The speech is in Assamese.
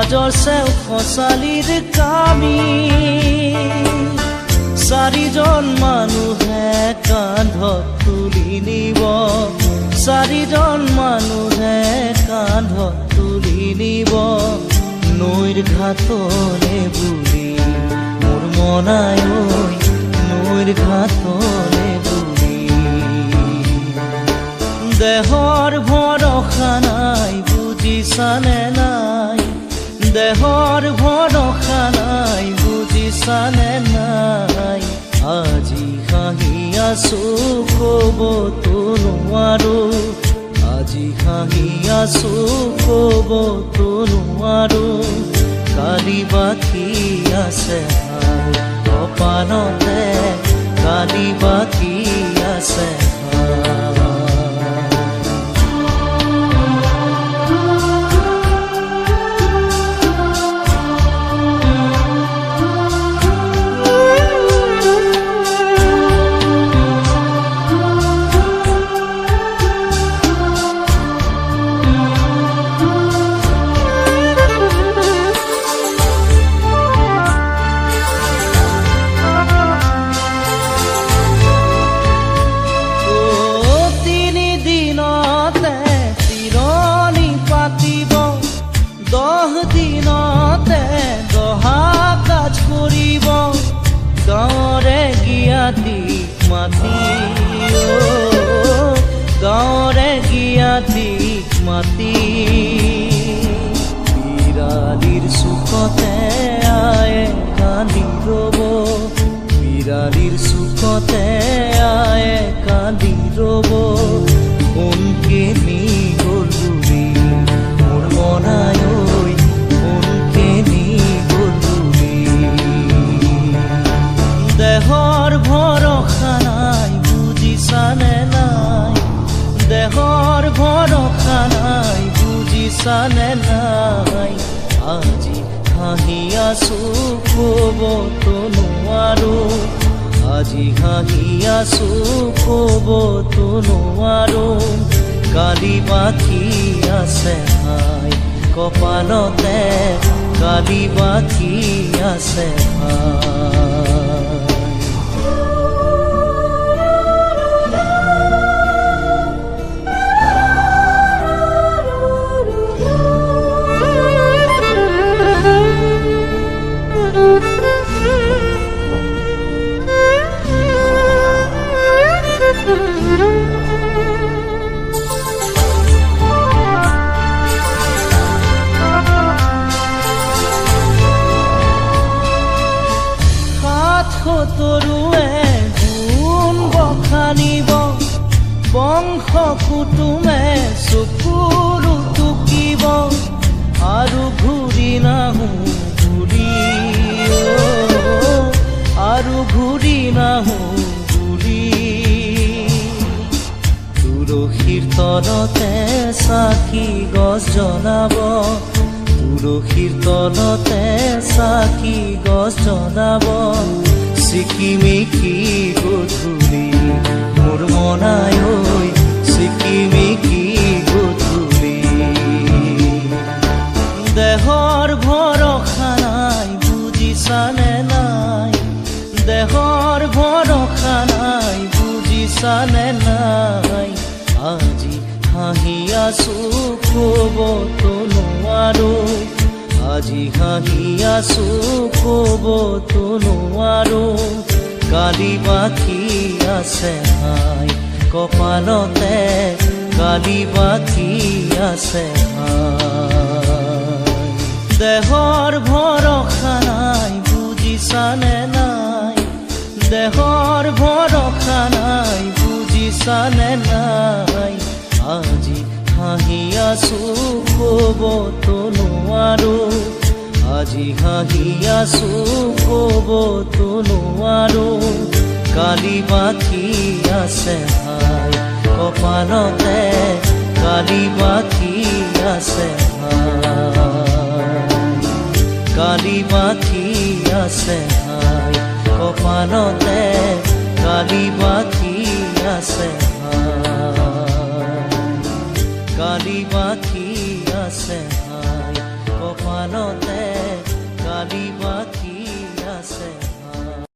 সমাজৰ চেও খচালিৰ কামি চাৰিজন মানুহে কান্ধত তুলি নিব চাৰিজন মানুহে কান্ধত তুলি নিব নৈৰ ঘাটলে বুলি মোৰ মনাই ঐ নৈৰ ঘাটলে বুলি দেহৰ ভৰসা নাই বুজিছানে নাই দেহৰ ভৰসা নাই বুজিছানে নাই আজি হাঁহি আছো ক'বতো নোৱাৰো আজি হাঁহি আছো ক'বতো নোৱাৰো কালি বাকী আছে কপালতে কালি বাকী আছে গাঁৱৰে গিয়াতিক মাতি বিৰালীৰ চুকতে আয়ে কান্দি ৰ'ব বিৰালীৰ চুকতে আয়ে কান্দি ৰ'ব কোনকে নি গ'ল বুলি মোৰ মনাই ঐ কোনকে নি গ'ল বুলি দেহৰ ভৰসা নাই বুজিছানে নাই দেহৰ ভৰসা নাই বুজিছানে নাই আজি হাঁহি আছো ক'বতো নোৱাৰো আজি হাঁহি আছো ক'বতো নোৱাৰো কালি বাকী আছে ভাই কপালতে কালি বাকী আছে ভাই তৰুৱে গুণ বখানিব বংশ কুটুমে চকুৰু টুকিব আৰু ঘূৰি নাহো ঘূৰি আৰু ঘূৰি নাহো ঘূৰি তুলসীৰ তলতে চাকি গছ জ্বলাব তুলসীৰ তলতে চাকি গছ জ্বলাব চিকিমিকি গধূলি মোৰ মনাই ঐ চিকিমিকি গধূলি দেহৰ ভৰসা নাই বুজিছানে নাই দেহৰ ভৰসা নাই বুজিছানে নাই আজি হাঁহি আছো ক'বতো নোৱাৰো আজি হাঁহি আছো ক'বতো নোৱাৰো কালি বাকী আছে ভাই কপালতে কালি বাকী আছে ভাই দেহৰ ভৰসা নাই বুজিছানে নাই দেহৰ ভৰসা নাই বুজিছানে নাই আজি হাঁহি আছো ক'বতো নোৱাৰো আজি হাঁহি আছো ক'বতো নোৱাৰো কালি বাকী আছে ভাই কপালতে কালি বাকী আছে ভাই কালি বাকী আছে ভাই কপালতে কালি বাকী আছে ভাই কালি বাকী আছে ভাই কপাল গানতে কালি